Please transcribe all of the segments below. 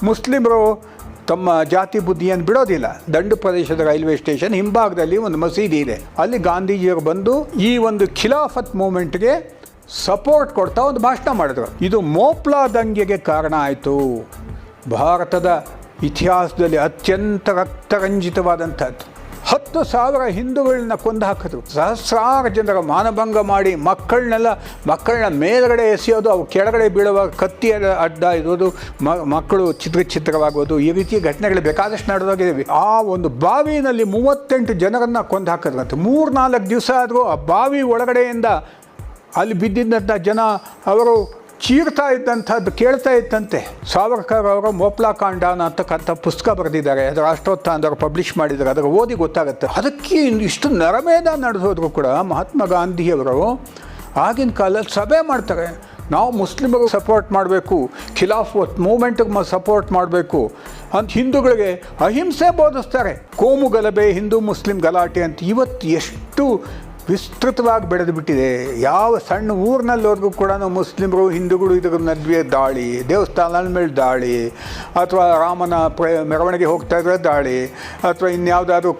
ಮುಸ್ಲಿಮರು ತಮ್ಮ ಜಾತಿ ಬುದ್ಧಿಯನ್ನು ಬಿಡೋದಿಲ್ಲ. ದಂಡು ಪ್ರದೇಶದ ರೈಲ್ವೆ ಸ್ಟೇಷನ್ ಹಿಂಭಾಗದಲ್ಲಿ ಒಂದು ಮಸೀದಿ ಇದೆ. ಅಲ್ಲಿ ಗಾಂಧೀಜಿಯವರು ಬಂದು ಈ ಒಂದು ಖಿಲಾಫತ್ ಮೂಮೆಂಟ್ಗೆ ಸಪೋರ್ಟ್ ಕೊಡ್ತಾ ಒಂದು ಭಾಷಣ ಮಾಡಿದ್ರು. ಇದು ಮೋಪ್ಲಾ ದಂಗೆಗೆ ಕಾರಣ ಆಯಿತು. ಭಾರತದ ಇತಿಹಾಸದಲ್ಲಿ ಅತ್ಯಂತ ರಕ್ತರಂಜಿತವಾದಂಥದ್ದು. 10,000 ಹಿಂದೂಗಳನ್ನ ಕೊಂದು ಹಾಕಿದ್ರು. ಸಹಸ್ರಾರು ಜನರ ಮಾನಭಂಗ ಮಾಡಿ ಮಕ್ಕಳನ್ನ ಮೇಲ್ಗಡೆ ಎಸೆಯೋದು, ಅವು ಕೆಳಗಡೆ ಬೀಳುವಾಗ ಕತ್ತಿ ಅಡ್ಡ ಇರೋದು, ಮಕ್ಕಳು ಚಿತ್ರವಾಗೋದು, ಈ ರೀತಿಯ ಘಟನೆಗಳು ಬೇಕಾದಷ್ಟು ನಡೆದೋಗಿವೆ. ಆ ಒಂದು ಬಾವಿನಲ್ಲಿ 38 ಜನರನ್ನು ಕೊಂದು ಹಾಕಿದ್ರಂತೆ. 3-4 ದಿವಸ ಆದರೂ ಆ ಬಾವಿ ಒಳಗಡೆಯಿಂದ ಅಲ್ಲಿ ಬಿದ್ದಿದ್ದಂಥ ಜನ ಅವರು ಚೀರ್ತಾ ಇದ್ದಂಥದ್ದು ಕೇಳ್ತಾ ಇತ್ತಂತೆ. ಸಾವರ್ಕರ್ ಅವರು ಮೋಪ್ಲಾ ಕಾಂಡ ಅಂತಕ್ಕಂಥ ಪುಸ್ತಕ ಬರೆದಿದ್ದಾರೆ. ಅದು ರಾಷ್ಟ್ರೋತ್ಥಾನದವರು ಪಬ್ಲಿಷ್ ಮಾಡಿದ್ದಾರೆ. ಅದರ ಓದಿ ಗೊತ್ತಾಗುತ್ತೆ. ಅದಕ್ಕೆ ಇಷ್ಟು ನರಮೇಧ ನಡೆಸೋದ್ರು ಕೂಡ ಮಹಾತ್ಮ ಗಾಂಧಿಯವರು ಆಗಿನ ಕಾಲದಲ್ಲಿ ಸಭೆ ಮಾಡ್ತಾರೆ. ನಾವು ಮುಸ್ಲಿಮರು ಸಪೋರ್ಟ್ ಮಾಡಬೇಕು, ಖಿಲಾಫತ್ ಮೂಮೆಂಟಿಗೆ ಸಪೋರ್ಟ್ ಮಾಡಬೇಕು ಅಂತ ಹಿಂದೂಗಳಿಗೆ ಅಹಿಂಸೆ ಬೋಧಿಸ್ತಾರೆ. ಕೋಮು ಗಲಭೆ, ಹಿಂದೂ ಮುಸ್ಲಿಂ ಗಲಾಟೆ ಅಂತ ಇವತ್ತು ಎಷ್ಟು ವಿಸ್ತೃತವಾಗಿ ಬೆಳೆದು ಬಿಟ್ಟಿದೆ. ಯಾವ ಸಣ್ಣ ಊರಿನಲ್ಲಿವರೆಗೂ ಕೂಡ ಮುಸ್ಲಿಮರು ಹಿಂದೂಗಳು ಇದರ ನಡುವೆ ದಾಳಿ, ದೇವಸ್ಥಾನದ ಮೇಲೆ ದಾಳಿ, ಅಥವಾ ರಾಮನ ಮೆರವಣಿಗೆ ಹೋಗ್ತಾ ಇದ್ರೆ ದಾಳಿ, ಅಥವಾ ಇನ್ಯಾವುದಾದ್ರೂ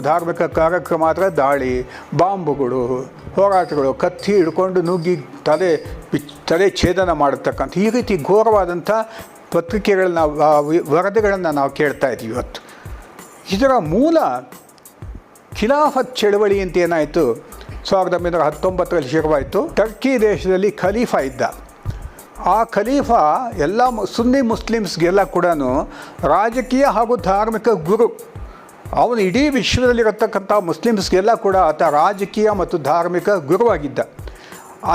ಧಾರ್ಮಿಕ ಕಾರ್ಯಕ್ರಮ ಆದರೆ ದಾಳಿ, ಬಾಂಬುಗಳು, ಹೋರಾಟಗಳು, ಕತ್ತಿ ಹಿಡ್ಕೊಂಡು ನುಗ್ಗಿ ತಲೆ ಛೇದನ ಮಾಡತಕ್ಕಂಥ ಈ ರೀತಿ ಘೋರವಾದಂಥ ಪತ್ರಿಕೆಗಳನ್ನ, ವರದಿಗಳನ್ನು ನಾವು ಕೇಳ್ತಾ ಇದ್ದೀವಿ ಇವತ್ತು. ಇದರ ಮೂಲ ಖಿಲಾಫತ್ ಚಳವಳಿ ಅಂತ ಏನಾಯಿತು, 1919ರಲ್ಲಿ ಶುರುವಾಯಿತು. ಟರ್ಕಿ ದೇಶದಲ್ಲಿ ಖಲೀಫಾ ಇದ್ದ. ಆ ಖಲೀಫಾ ಎಲ್ಲ ಸುನ್ನಿ ಮುಸ್ಲಿಮ್ಸ್ಗೆಲ್ಲ ಕೂಡ ರಾಜಕೀಯ ಹಾಗೂ ಧಾರ್ಮಿಕ ಗುರು. ಅವನು ಇಡೀ ವಿಶ್ವದಲ್ಲಿರತಕ್ಕಂಥ ಮುಸ್ಲಿಮ್ಸ್ಗೆಲ್ಲ ಕೂಡ ಆತ ರಾಜಕೀಯ ಮತ್ತು ಧಾರ್ಮಿಕ ಗುರುವಾಗಿದ್ದ.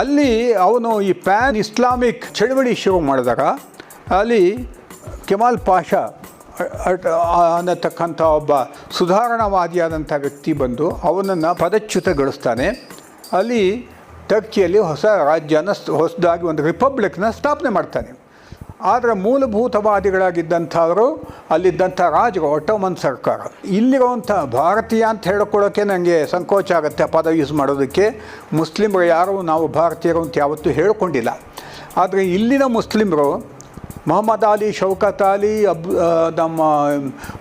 ಅಲ್ಲಿ ಅವನು ಈ ಪ್ಯಾನ್ ಇಸ್ಲಾಮಿಕ್ ಚಳವಳಿ ಶುರು ಮಾಡಿದಾಗ ಅಲ್ಲಿ ಕೆಮಾಲ್ ಪಾಷಾ ಅನ್ನತಕ್ಕಂಥ ಒಬ್ಬ ಸುಧಾರಣಾವಾದಿಯಾದಂಥ ವ್ಯಕ್ತಿ ಬಂದು ಅವನನ್ನು ಪದಚ್ಯುತಗೊಳಿಸ್ತಾನೆ. ಅಲ್ಲಿ ಟರ್ಕಿಯಲ್ಲಿ ಹೊಸ ರಾಜ್ಯನ, ಹೊಸದಾಗಿ ಒಂದು ರಿಪಬ್ಲಿಕ್ನ ಸ್ಥಾಪನೆ ಮಾಡ್ತಾನೆ. ಆದರೆ ಮೂಲಭೂತವಾದಿಗಳಾಗಿದ್ದಂಥವರು ಅಲ್ಲಿದ್ದಂಥ ರಾಜರು, ಒಟ್ಟೋಮನ್ ಸರ್ಕಾರ. ಇಲ್ಲಿರುವಂಥ ಭಾರತೀಯ ಅಂತ ಹೇಳ್ಕೊಳ್ಳೋಕ್ಕೆ ನನಗೆ ಸಂಕೋಚ ಆಗುತ್ತೆ ಆ ಪದ ಯೂಸ್ ಮಾಡೋದಕ್ಕೆ. ಮುಸ್ಲಿಮರು ಯಾರು ನಾವು ಭಾರತೀಯರು ಅಂತ ಯಾವತ್ತೂ ಹೇಳ್ಕೊಂಡಿಲ್ಲ. ಆದರೆ ಇಲ್ಲಿನ ಮುಸ್ಲಿಮರು ಮೊಹಮ್ಮದ್ ಅಲಿ, ಶೌಕತ್ ಅಲಿ, ನಮ್ಮ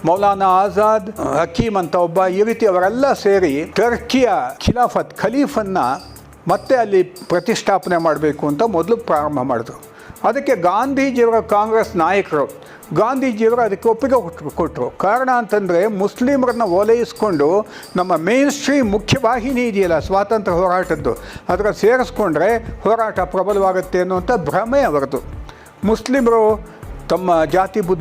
ಮೌಲಾನಾ ಆಜಾದ್, ಹಕೀಮ್ ಅಂತ ಒಬ್ಬ, ಈ ರೀತಿ ಅವರೆಲ್ಲ ಸೇರಿ ಟರ್ಕಿಯ ಖಲೀಫನ್ನು ಮತ್ತೆ ಅಲ್ಲಿ ಪ್ರತಿಷ್ಠಾಪನೆ ಮಾಡಬೇಕು ಅಂತ ಮೊದಲು ಪ್ರಾರಂಭ ಮಾಡಿದ್ರು. ಅದಕ್ಕೆ ಗಾಂಧೀಜಿಯವರ ಕಾಂಗ್ರೆಸ್ ನಾಯಕರು, ಗಾಂಧೀಜಿಯವರು ಅದಕ್ಕೆ ಒಪ್ಪಿಗೆ ಕೊಟ್ಟರು. ಕಾರಣ ಅಂತಂದರೆ ಮುಸ್ಲಿಮರನ್ನ ಓಲೈಸ್ಕೊಂಡು ನಮ್ಮ ಮೇನ್ ಸ್ಟ್ರೀಮ್ ಮುಖ್ಯವಾಹಿನಿ ಇದೆಯಲ್ಲ ಸ್ವಾತಂತ್ರ್ಯ ಹೋರಾಟದ್ದು, ಅದರ ಸೇರಿಸ್ಕೊಂಡ್ರೆ ಹೋರಾಟ ಪ್ರಬಲವಾಗುತ್ತೆ ಅನ್ನುವಂಥ ಭ್ರಮೆ ಅವರದು. ಮುಸ್ಲಿಮರು ತಮ್ಮ ಜಾತಿ ಬುದ್ಧಿ